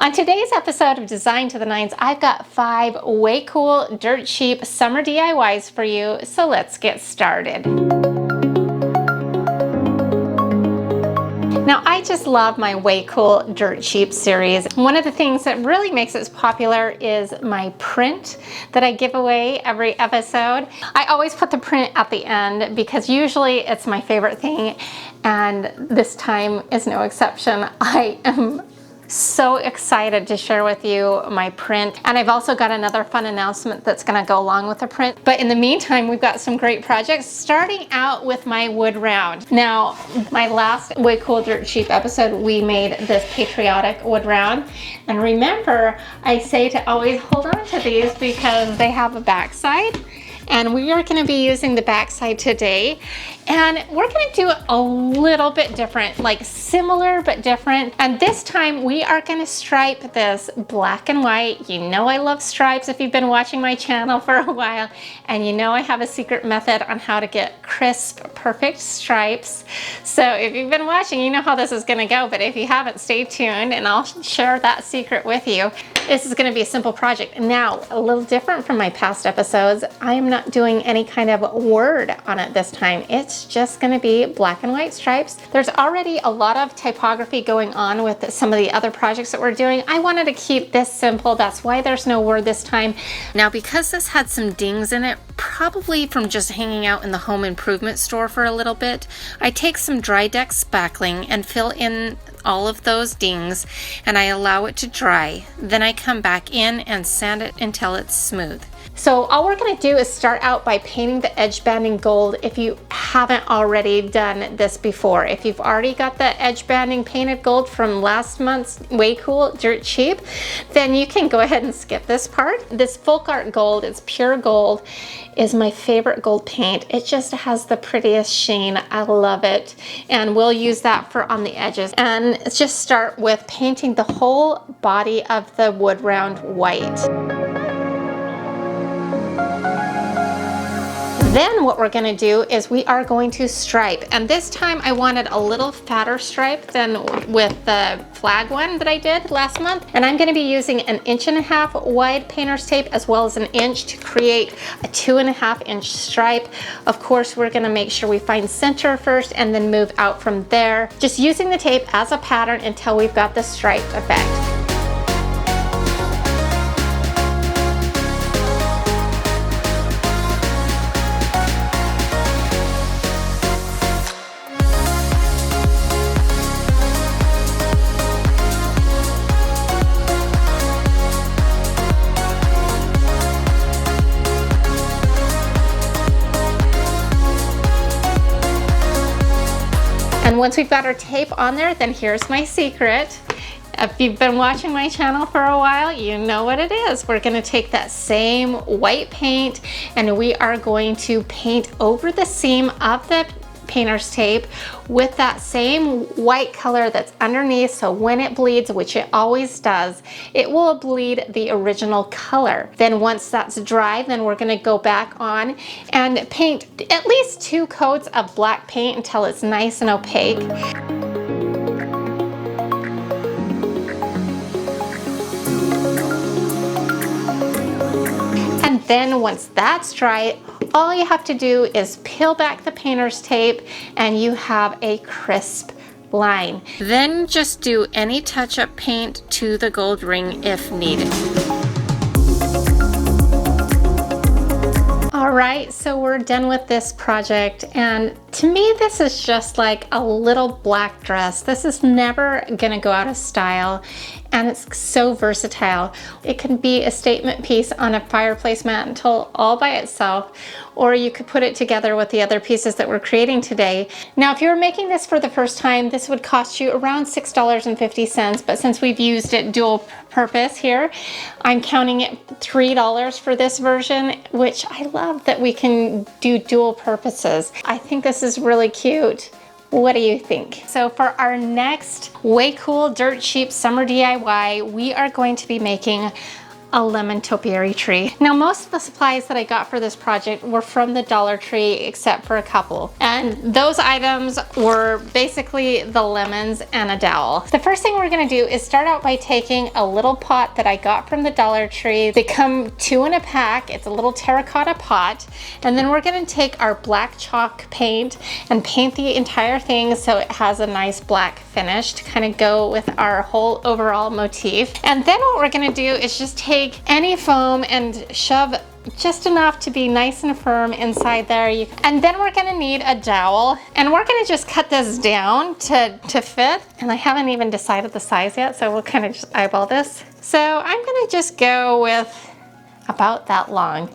On today's episode of Design to the Nines, I've got 5 way cool, dirt cheap summer DIYs for you, so let's get started. Now, I just love my Way Cool Dirt Cheap series. One of the things that really makes it popular is my print that I give away every episode. I always put the print at the end because usually it's my favorite thing, and this time is no exception. I am so excited to share with you my print, and I've also got another fun announcement that's going to go along with the print. But in the meantime, we've got some great projects, starting out with my wood round. Now, my last Way Cool Dirt Cheap episode, we made this patriotic wood round, and remember, I say to always hold on to these because they have a backside, and we are going to be using the backside today. And we're going to do it a little bit different, like similar but different. And this time we are going to stripe this black and white. You know I love stripes if you've been watching my channel for a while. And you know I have a secret method on how to get crisp, perfect stripes. So if you've been watching, you know how this is going to go. But if you haven't, stay tuned and I'll share that secret with you. This is going to be a simple project. Now, a little different from my past episodes, I am not doing any kind of word on it this time. It's just going to be black and white stripes. There's already a lot of typography going on with some of the other projects that we're doing. I wanted to keep this simple. That's why there's no word this time. Now, because this had some dings in it, probably from just hanging out in the home improvement store for a little bit, I take some dry deck spackling and fill in all of those dings, and I allow it to dry. Then I come back in and sand it until it's smooth. So all we're going to do is start out by painting the edge banding gold if you haven't already done this before. If you've already got the edge banding painted gold from last month's Way Cool Dirt Cheap, then you can go ahead and skip this part. This folk art gold, it's pure gold, is my favorite gold paint. It just has the prettiest sheen. I love it. And we'll use that for on the edges. And let's just start with painting the whole body of the wood round white. Then what we're going to do is we are going to stripe, and this time I wanted a little fatter stripe than with the flag one that I did last month, and I'm going to be using an 1.5 inch wide painter's tape as well as an inch to create a 2.5 inch stripe. Of course, we're going to make sure we find center first and then move out from there, just using the tape as a pattern until we've got the stripe effect. And once we've got our tape on there, then here's my secret. If you've been watching my channel for a while, you know what it is. We're going to take that same white paint and we are going to paint over the seam of the painter's tape with that same white color that's underneath, so when it bleeds, which it always does, it will bleed the original color. Then once that's dry, then we're going to go back on and paint at least 2 coats of black paint until it's nice and opaque. And then once that's dry, all you have to do is peel back the painter's tape and you have a crisp line. Then just do any touch-up paint to the gold ring if needed. All right, so we're done with this project, and to me this is just like a little black dress. This is never gonna go out of style, and it's so versatile. It can be a statement piece on a fireplace mantle all by itself, or you could put it together with the other pieces that we're creating today. Now, if you're making this for the first time, this would cost you around $6.50, but since we've used it dual purpose here, I'm counting it $3 for this version, which I love that we can do dual purposes. I think this is really cute. What do you think? So for our next Way Cool Dirt Cheap Summer DIY, we are going to be making a lemon topiary tree. Now, most of the supplies that I got for this project were from the Dollar Tree, except for a couple. And those items were basically the lemons and a dowel. The first thing we're gonna do is start out by taking a little pot that I got from the Dollar Tree. They come 2 in a pack. It's a little terracotta pot. And then we're gonna take our black chalk paint and paint the entire thing so it has a nice black finish to kind of go with our whole overall motif. And then what we're gonna do is just take any foam and shove just enough to be nice and firm inside there. And then we're gonna need a dowel, and we're gonna just cut this down to fit. And I haven't even decided the size yet, so we'll kind of just eyeball this. So I'm gonna just go with about that long.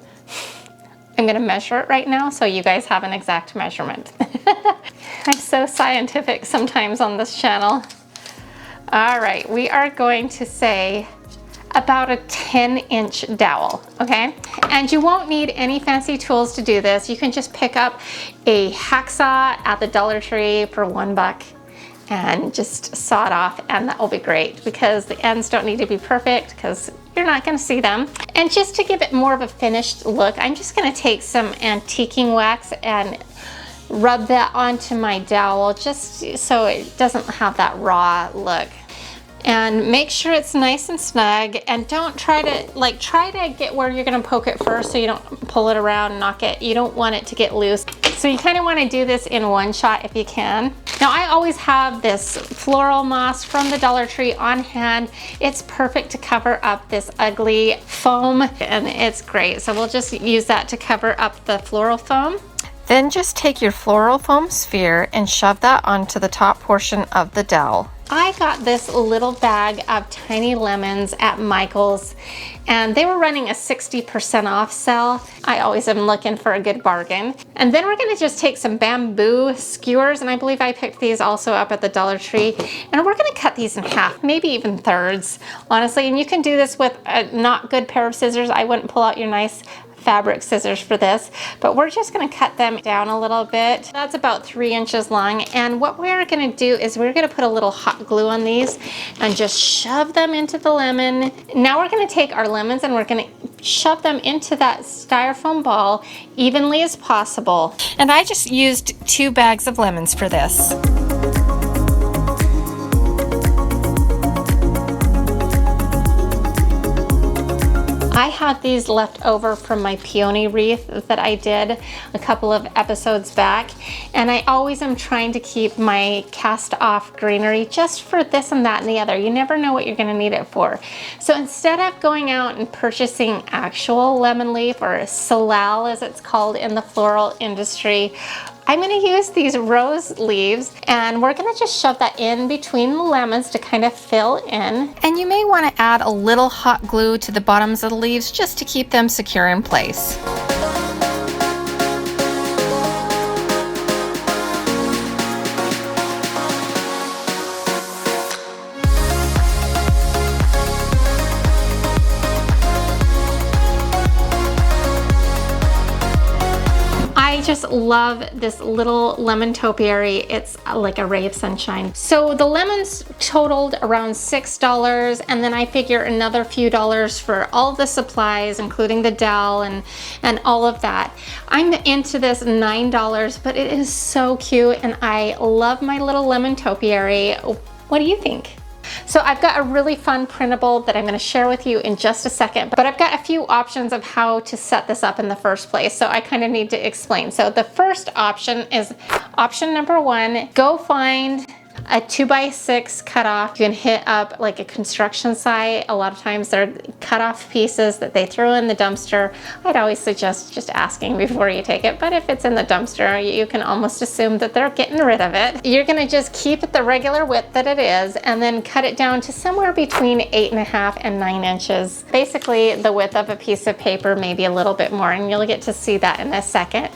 I'm gonna measure it right now so you guys have an exact measurement. I'm so scientific sometimes on this channel. All right, we are going to say about a 10-inch dowel, okay? And you won't need any fancy tools to do this. You can just pick up a hacksaw at the Dollar Tree for $1 and just saw it off, and that will be great because the ends don't need to be perfect because you're not gonna see them. And just to give it more of a finished look, I'm just gonna take some antiquing wax and rub that onto my dowel just so it doesn't have that raw look. And make sure it's nice and snug, and don't try to get where you're gonna poke it first so you don't pull it around and knock it. You don't want it to get loose. So you kind of want to do this in one shot if you can. Now, I always have this floral moss from the Dollar Tree on hand. It's perfect to cover up this ugly foam, and it's great. So we'll just use that to cover up the floral foam. Then just take your floral foam sphere and shove that onto the top portion of the dowel. I got this little bag of tiny lemons at Michael's, and they were running a 60% off sale. I always am looking for a good bargain. And then we're gonna just take some bamboo skewers, and I believe I picked these also up at the Dollar Tree, and we're gonna cut these in half, maybe even thirds, honestly. And you can do this with a not good pair of scissors. I wouldn't pull out your nice fabric scissors for this, but we're just gonna cut them down a little bit. That's about 3 inches long. And what we're gonna do is we're gonna put a little hot glue on these and just shove them into the lemon. Now we're gonna take our lemons and we're gonna shove them into that styrofoam ball evenly as possible. And I just used 2 bags of lemons for this. I had these left over from my peony wreath that I did a couple of episodes back, and I always am trying to keep my cast off greenery just for this and that and the other. You never know what you're gonna need it for. So instead of going out and purchasing actual lemon leaf, or salal as it's called in the floral industry, I'm gonna use these rose leaves, and we're gonna just shove that in between the lemons to kind of fill in. And you may wanna add a little hot glue to the bottoms of the leaves just to keep them secure in place. I just love this little lemon topiary. It's like a ray of sunshine. So the lemons totaled around $6, and then I figure another few dollars for all the supplies, including the dowel and all of that. I'm into this $9, but it is so cute, and I love my little lemon topiary. What do you think? So I've got a really fun printable that I'm going to share with you in just a second, but I've got a few options of how to set this up in the first place, so I kind of need to explain. So the first option is option number 1. Go find a 2x6 cutoff. You can hit up like a construction site. A lot of times they're cut off pieces that they throw in the dumpster. I'd always suggest just asking before you take it, but if it's in the dumpster, you can almost assume that they're getting rid of it. You're gonna just keep it the regular width that it is, and then cut it down to somewhere between 8.5 and 9 inches. Basically the width of a piece of paper, maybe a little bit more, and you'll get to see that in a second.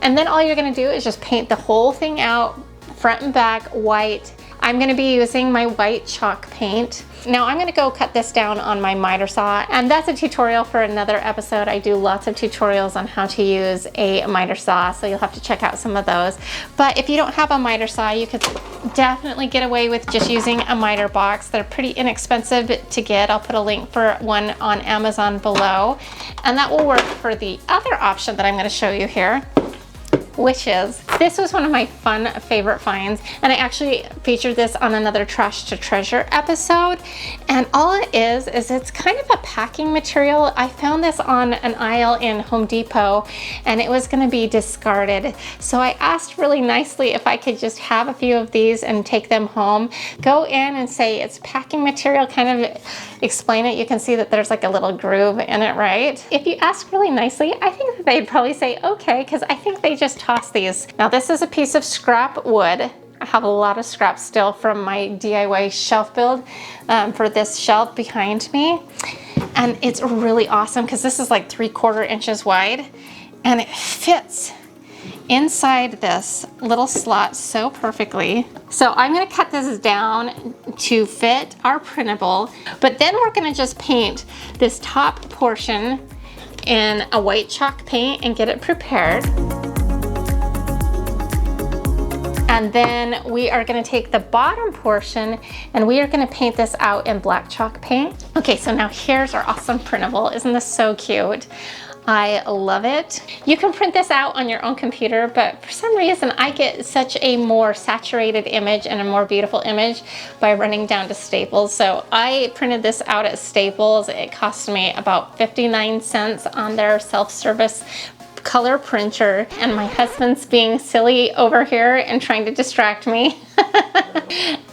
And then all you're gonna do is just paint the whole thing out, front and back white. I'm going to be using my white chalk paint. Now I'm going to go cut this down on my miter saw, and that's a tutorial for another episode. I do lots of tutorials on how to use a miter saw, so you'll have to check out some of those. But if you don't have a miter saw, you could definitely get away with just using a miter box. They're pretty inexpensive to get. I'll put a link for one on Amazon below, and that will work for the other option that I'm going to show you here, which is, this was one of my favorite finds, and I actually featured this on another Trash to Treasure episode. And all it is it's kind of a packing material. I found this on an aisle in Home Depot, and it was gonna be discarded. So I asked really nicely if I could just have a few of these and take them home. Go in and say it's packing material, kind of explain it. You can see that there's like a little groove in it, right? If you ask really nicely, I think that they'd probably say okay, because I think they just toss these. Now this is a piece of scrap wood. I have a lot of scrap still from my DIY shelf build for this shelf behind me. And it's really awesome because this is like 3/4 inches wide, and it fits inside this little slot so perfectly. So I'm going to cut this down to fit our printable, but then we're going to just paint this top portion in a white chalk paint and get it prepared. And then we are going to take the bottom portion and we are going to paint this out in black chalk paint. Okay, so now here's our awesome printable. Isn't this so cute? I love it. You can print this out on your own computer, but for some reason I get such a more saturated image and a more beautiful image by running down to Staples. So I printed this out at Staples. It cost me about 59 cents on their self-service color printer, and my husband's being silly over here and trying to distract me.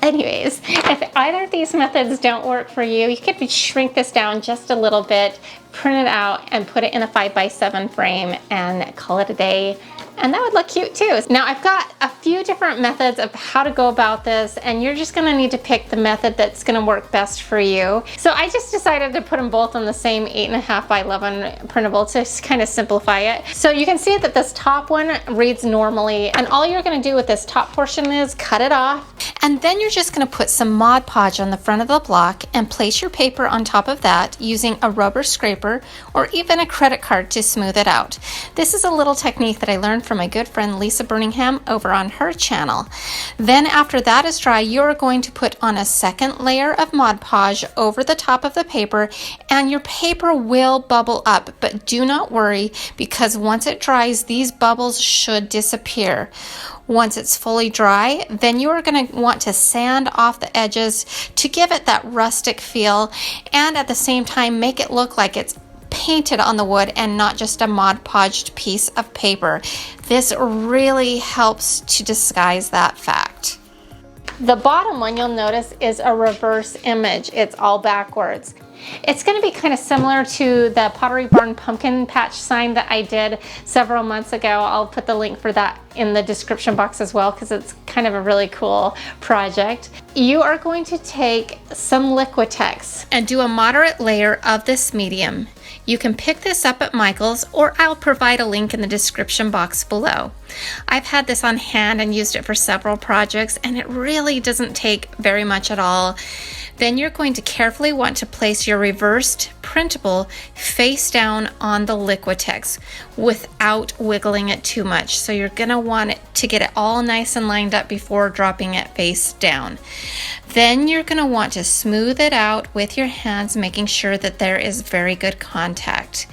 Anyways, if either of these methods don't work for you, you could shrink this down just a little bit, print it out, and put it in a 5x7 frame and call it a day. And that would look cute too. Now I've got a few different methods of how to go about this, and you're just gonna need to pick the method that's gonna work best for you. So I just decided to put them both on the same 8.5 by 11 printable to kind of simplify it. So you can see that this top one reads normally, and all you're gonna do with this top portion is cut it off. And then you're just gonna put some Mod Podge on the front of the block and place your paper on top of that using a rubber scraper or even a credit card to smooth it out. This is a little technique that I learned from my good friend Lisa Birmingham over on her channel. Then after that is dry, you're going to put on a second layer of Mod Podge over the top of the paper, and your paper will bubble up, but do not worry, because once it dries, these bubbles should disappear. Once it's fully dry, then you are going to want to sand off the edges to give it that rustic feel, and at the same time make it look like it's painted on the wood and not just a Mod Podged piece of paper. This really helps to disguise that fact. The bottom one, you'll notice, is a reverse image. It's all backwards. It's going to be kind of similar to the Pottery Barn pumpkin patch sign that I did several months ago. I'll put the link for that in the description box as well, because it's kind of a really cool project. You are going to take some Liquitex and do a moderate layer of this medium. You can pick this up at Michael's, or I'll provide a link in the description box below. I've had this on hand and used it for several projects, and it really doesn't take very much at all. Then you're going to carefully want to place your reversed printable face down on the Liquitex without wiggling it too much. So you're going to want it to get it all nice and lined up before dropping it face down. Then you're going to want to smooth it out with your hands, making sure that there is very good contact.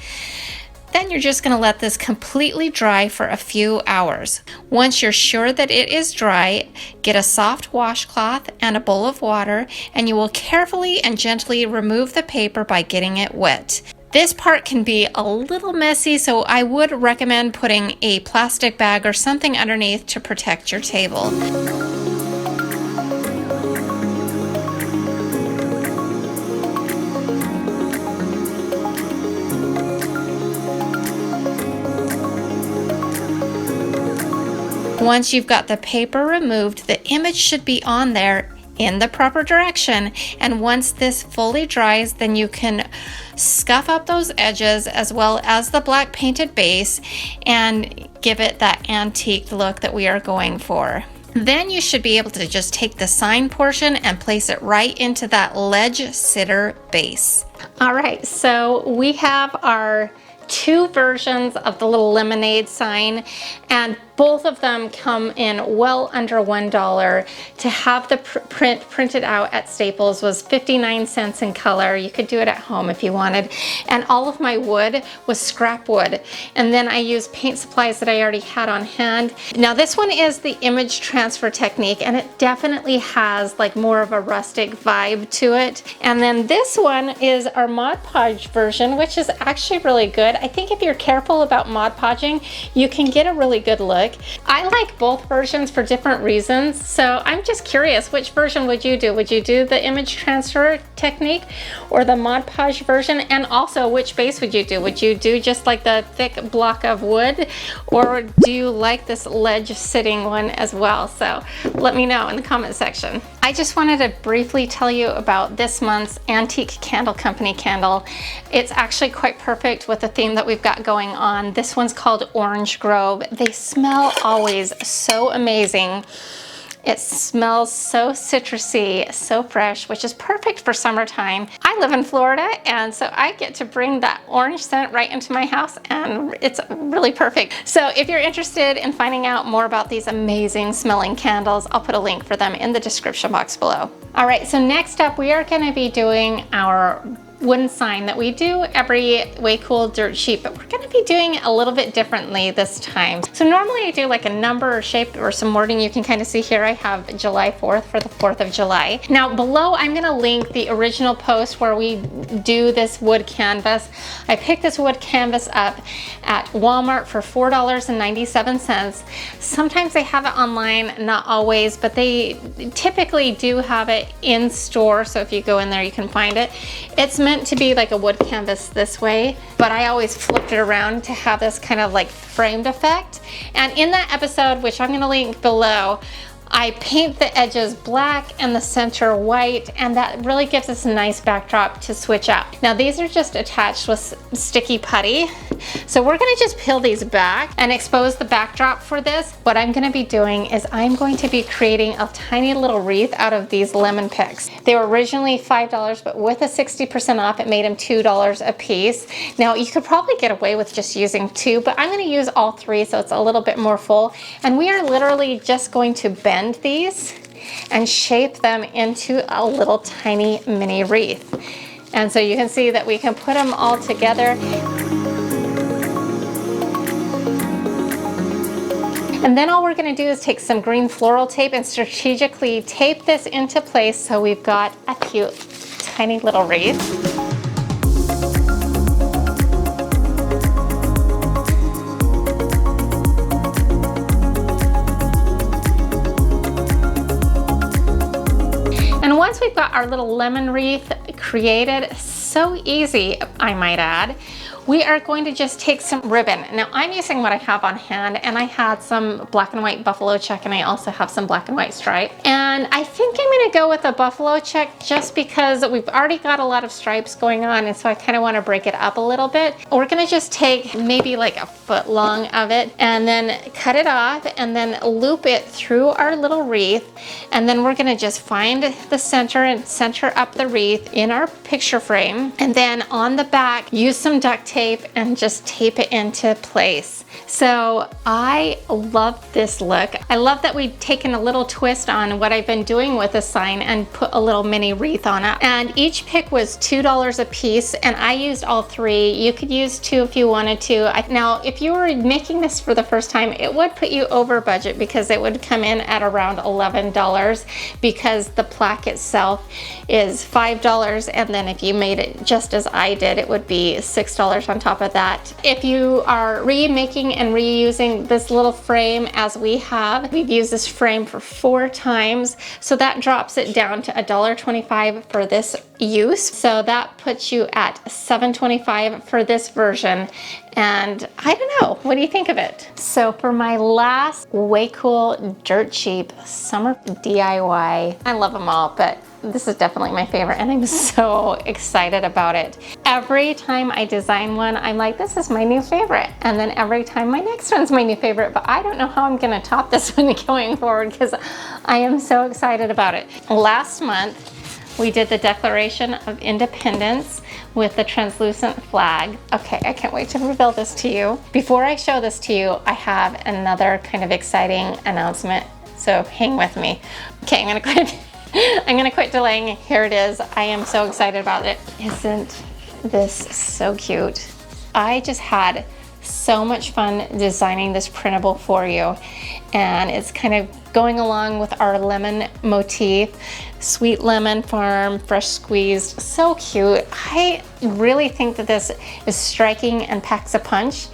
Then you're just going to let this completely dry for a few hours. Once you're sure that it is dry, get a soft washcloth and a bowl of water, and you will carefully and gently remove the paper by getting it wet. This part can be a little messy, so I would recommend putting a plastic bag or something underneath to protect your table. Once you've got the paper removed, the image should be on there in the proper direction, and once this fully dries, then you can scuff up those edges as well as the black painted base and give it that antique look that we are going for. Then you should be able to just take the sign portion and place it right into that ledge sitter base. All right, so we have our 2 versions of the little lemonade sign, and both of them come in well under $1. To have the print printed out at Staples was 59 cents in color. You could do it at home if you wanted. And all of my wood was scrap wood. And then I used paint supplies that I already had on hand. Now this one is the image transfer technique, and it definitely has like more of a rustic vibe to it. And then this one is our Mod Podge version, which is actually really good. I think if you're careful about Mod Podging, you can get a really good look. I like both versions for different reasons, so I'm just curious, which version would you do? Would you do the image transfer technique or the Mod Podge version? And also, which base would you do? Would you do just like the thick block of wood, or do you like this ledge sitting one as well? So let me know in the comment section. I just wanted to briefly tell you about this month's Antique Candle Company candle. It's actually quite perfect with the theme that we've got going on. This one's called Orange Grove. They smell always so amazing. It smells so citrusy, so fresh, which is perfect for summertime. I live in Florida, and so I get to bring that orange scent right into my house, and it's really perfect. So if you're interested in finding out more about these amazing smelling candles, I'll put a link for them in the description box below. All right, so next up, we are gonna be doing our wooden sign that we do every Way Cool dirt sheet, but we're gonna be doing a little bit differently this time. So normally I do like a number or shape or some wording. You can kind of see here I have July 4th for the 4th of July. Now below I'm gonna link the original post where we do this wood canvas. I picked this wood canvas up at Walmart for $4.97. Sometimes they have it online, not always, but they typically do have it in store. So if you go in there, you can find it. It's meant to be like a wood canvas this way, but I always flipped it around to have this kind of like framed effect. And in that episode, which I'm going to link below, I paint the edges black and the center white, and that really gives us a nice backdrop to switch out. Now these are just attached with sticky putty. So we're gonna just peel these back and expose the backdrop for this. What I'm gonna be doing is I'm going to be creating a tiny little wreath out of these lemon picks. They were originally $5, but with a 60% off, it made them $2 a piece. Now you could probably get away with just using 2, but I'm gonna use all 3 so it's a little bit more full. And we are literally just going to bend these and shape them into a little tiny mini wreath. And so you can see that we can put them all together. And then all we're gonna do is take some green floral tape and strategically tape this into place so we've got a cute tiny little wreath. And once we've got our little lemon wreath created, so easy, I might add, we are going to just take some ribbon. Now I'm using what I have on hand, and I had some black and white buffalo check, and I also have some black and white stripe. And I think I'm gonna go with a buffalo check just because we've already got a lot of stripes going on, and so I kind of want to break it up a little bit. We're gonna just take maybe like a foot long of it and then cut it off and then loop it through our little wreath. And then we're gonna just find the center and center up the wreath in our picture frame. And then on the back, use some duct tape and just tape it into place. So I love this look. I love that we've taken a little twist on what I've been doing with this sign and put a little mini wreath on it. And each pick was $2 a piece, and I used all 3. You could use 2 if you wanted to. Now, if you were making this for the first time, it would put you over budget because it would come in at around $11 because the plaque itself is $5, and then if you made it just as I did, it would be $6 on top of that. If you are remaking and reusing this little frame as we have, we've used this frame for 4 times, so that drops it down to $1.25 for this use. So that puts you at $7.25 for this version. And I don't know, what do you think of it? So for my last Way Cool Dirt Cheap Summer DIY, I love them all, but this is definitely my favorite, and I'm so excited about it. Every time I design one, I'm like, this is my new favorite. And then every time my next one's my new favorite, but I don't know how I'm gonna top this one going forward because I am so excited about it. Last month, we did the Declaration of Independence with the translucent flag. Okay, I can't wait to reveal this to you. Before I show this to you, I have another kind of exciting announcement, so hang with me. Okay, I'm gonna quit delaying. Here it is. I am so excited about it. Isn't this so cute? I just had so much fun designing this printable for you, and it's kind of going along with our lemon motif. Sweet lemon farm, fresh squeezed, so cute. I really think that this is striking and packs a punch.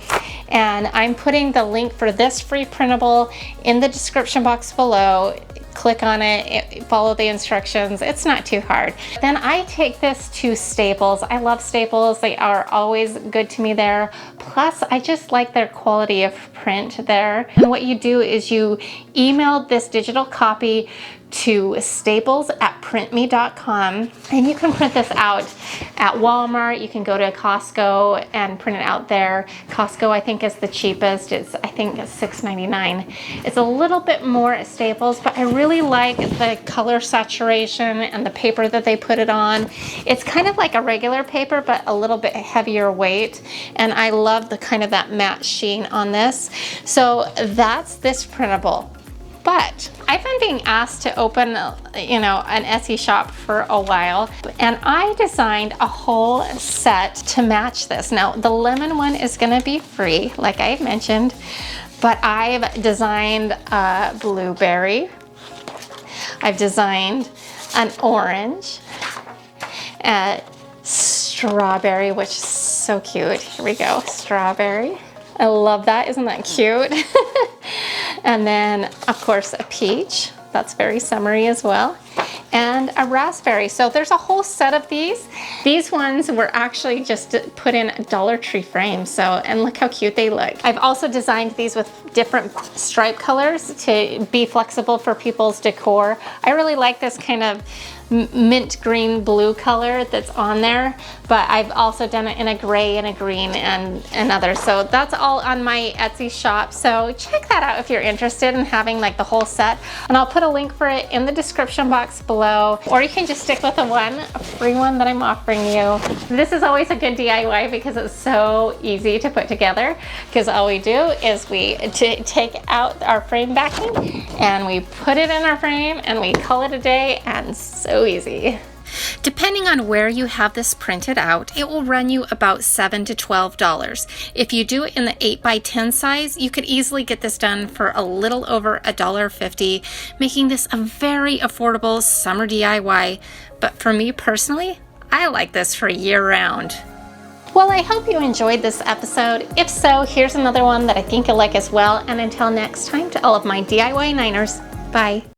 And I'm putting the link for this free printable in the description box below. Click on it, follow the instructions. It's not too hard. Then I take this to Staples. I love Staples. They are always good to me there. Plus, I just like their quality of print there. And what you do is you email this digital copy to staples@printme.com, and you can print this out at Walmart. You can go to Costco and print it out there. Costco, I think, is the cheapest. I think it's $6.99. It's a little bit more at Staples, but I really like the color saturation and the paper that they put it on. It's kind of like a regular paper, but a little bit heavier weight, and I love the kind of that matte sheen on this. So that's this printable. But I've been being asked to open, an Etsy shop for a while, and I designed a whole set to match this. Now, the lemon one is gonna be free, like I mentioned, but I've designed a blueberry. I've designed an orange, a strawberry, which is so cute. Here we go, strawberry. I love that, isn't that cute? And then, of course, a peach. That's very summery as well. And a raspberry. So there's a whole set of these. These ones were actually just put in a Dollar Tree frame. So, and look how cute they look. I've also designed these with different stripe colors to be flexible for people's decor. I really like this kind of mint green blue color that's on there, but I've also done it in a gray and a green and others. So that's all on my Etsy shop. So check that out if you're interested in having like the whole set. And I'll put a link for it in the description box below, or you can just stick with a free one that I'm offering you. This is always a good DIY because it's so easy to put together, because all we do is we take out our frame backing and we put it in our frame and we call it a day, and so easy. Depending on where you have this printed out, it will run you about $7 to $12. If you do it in the 8x10 size, you could easily get this done for a little over $1.50, making this a very affordable summer DIY. But for me personally, I like this for year-round. Well, I hope you enjoyed this episode. If so, here's another one that I think you'll like as well. And until next time, to all of my DIY Niners, bye.